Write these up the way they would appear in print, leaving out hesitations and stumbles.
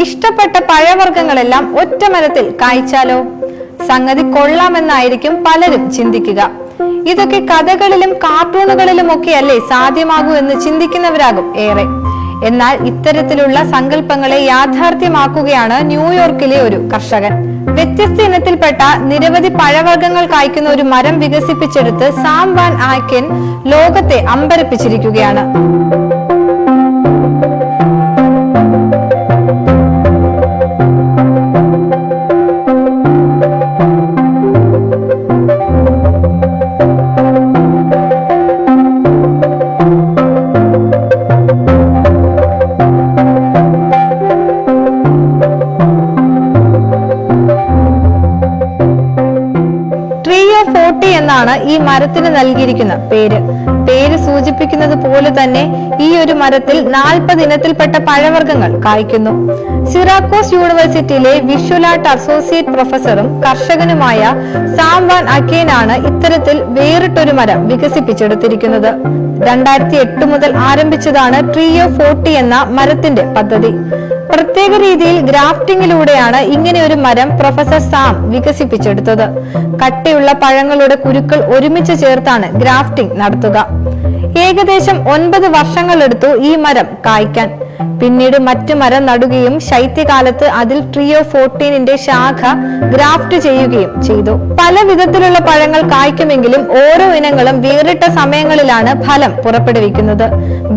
ഇഷ്ടപ്പെട്ട പഴവർഗ്ഗങ്ങളെല്ലാം ഒറ്റ മരത്തിൽ കായ്ച്ചാലോ? സംഗതി കൊള്ളാമെന്നായിരിക്കും പലരും ചിന്തിക്കുക. ഇതൊക്കെ കഥകളിലും കാർട്ടൂണുകളിലും ഒക്കെയല്ലേ സാധ്യമാകൂ എന്ന് ചിന്തിക്കുന്നവരാകും ഏറെ. എന്നാൽ ഇത്തരത്തിലുള്ള സങ്കല്പങ്ങളെ യാഥാർത്ഥ്യമാക്കുകയാണ് ന്യൂയോർക്കിലെ ഒരു കർഷകൻ. വ്യത്യസ്ത ഇനത്തിൽപ്പെട്ട നിരവധി പഴവർഗ്ഗങ്ങൾ കായ്ക്കുന്ന ഒരു മരം വികസിപ്പിച്ചെടുത്ത് സാം വാൻ ആയ്ക്കൻ ലോകത്തെ അമ്പരപ്പിച്ചിരിക്കുകയാണ്. എന്നാണ് ഈ മരത്തിന് നൽകിയിരിക്കുന്ന പേര്. പേര് സൂചിപ്പിക്കുന്നത് പോലെ തന്നെ ഈ ഒരു മരത്തിൽ 40 ഇനത്തിൽപ്പെട്ട പഴവർഗ്ഗങ്ങൾ കായ്ക്കുന്നു. സിറാക്കോസ് യൂണിവേഴ്സിറ്റിയിലെ വിഷ്വൽ ആർട്ട് അസോസിയേറ്റ് പ്രൊഫസറും കർഷകനുമായ സാം വാൻ ആയ്ക്കനാണ് ഇത്തരത്തിൽ വേറിട്ടൊരു മരം വികസിപ്പിച്ചെടുത്തിരിക്കുന്നത്. 2008 മുതൽ ആരംഭിച്ചതാണ് ട്രീ ഓഫ് 40 എന്ന മരത്തിന്റെ പദ്ധതി. പ്രത്യേക രീതിയിൽ ഗ്രാഫ്റ്റിംഗിലൂടെയാണ് ഇങ്ങനെ ഒരു മരം പ്രൊഫസർ സാം വികസിപ്പിച്ചെടുത്തത്. കട്ടിയുള്ള പഴങ്ങളുടെ കുരുക്കൾ ഒരുമിച്ച് ചേർത്താണ് ഗ്രാഫ്റ്റിംഗ് നടത്തുക. ഏകദേശം 9 വർഷങ്ങളെടുത്തു ഈ മരം കായ്ക്കാൻ. പിന്നീട് മറ്റു മരം നടുകയും ശൈത്യകാലത്ത് അതിൽ ട്രീ ഓഫ് 14ന്റെ ശാഖ ഗ്രാഫ്റ്റ് ചെയ്യുകയും ചെയ്തു. പല വിധത്തിലുള്ള പഴങ്ങൾ കായ്ക്കുമെങ്കിലും ഓരോ ഇനങ്ങളും വേറിട്ട സമയങ്ങളിലാണ് ഫലം പുറപ്പെടുവിക്കുന്നത്.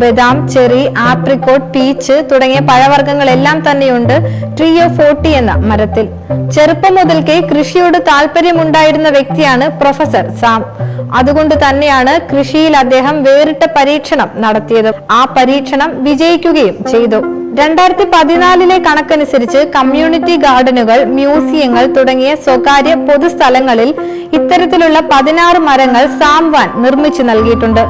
ബദാം, ചെറി, ആപ്രിക്കോട്ട്, പീച്ച് തുടങ്ങിയ പഴവർഗ്ഗങ്ങളെല്ലാം തന്നെയുണ്ട് ട്രീ ഓഫ് 40 എന്ന മരത്തിൽ. ചെറുപ്പം മുതൽക്കേ കൃഷിയോട് താല്പര്യമുണ്ടായിരുന്ന വ്യക്തിയാണ് പ്രൊഫസർ സാം. അതുകൊണ്ട് തന്നെയാണ് കൃഷിയിൽ അദ്ദേഹം വേറിട്ട പരീക്ഷണം നടത്തിയത്. ആ പരീക്ഷണം വിജയിക്കുകയും ചെയ്തു. 2014 കണക്കനുസരിച്ച് കമ്മ്യൂണിറ്റി ഗാർഡനുകൾ, മ്യൂസിയങ്ങൾ തുടങ്ങിയ സ്വകാര്യ പൊതുസ്ഥലങ്ങളിൽ ഇത്തരത്തിലുള്ള 16 മരങ്ങൾ സാം വാൻ നിർമ്മിച്ചു നൽകിയിട്ടുണ്ട്.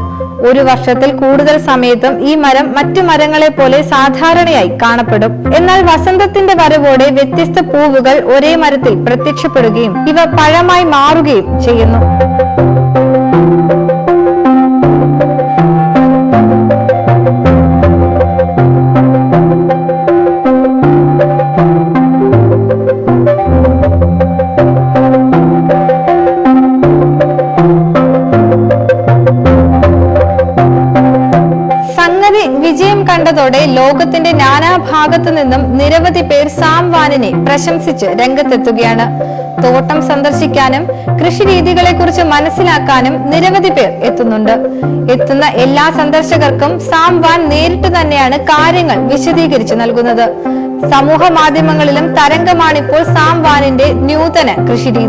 ഒരു വർഷത്തിൽ കൂടുതൽ സമയത്തും ഈ മരം മറ്റു മരങ്ങളെ പോലെ സാധാരണയായി കാണപ്പെടും. എന്നാൽ വസന്തത്തിന്റെ വരവോടെ വ്യത്യസ്ത പൂവുകൾ ഒരേ മരത്തിൽ പ്രത്യക്ഷപ്പെടുകയും ഇവ പഴമായി മാറുകയും ചെയ്യുന്നു. വിജയം കണ്ടതോടെ ലോകത്തിന്റെ നാനാഭാഗത്തു നിന്നും നിരവധി പേർ സാം വാനിനെ പ്രശംസിച്ച് രംഗത്തെത്തുകയാണ്. തോട്ടം സന്ദർശിക്കാനും കൃഷി രീതികളെ കുറിച്ച് മനസ്സിലാക്കാനും നിരവധി പേർ എത്തുന്നുണ്ട്. എത്തുന്ന എല്ലാ സന്ദർശകർക്കും സാം വാൻ നേരിട്ട് തന്നെയാണ് കാര്യങ്ങൾ വിശദീകരിച്ചു നൽകുന്നത്. സമൂഹ മാധ്യമങ്ങളിലും തരംഗമാണിപ്പോൾ സാം വാനിന്റെ നൂതന കൃഷിരീതി.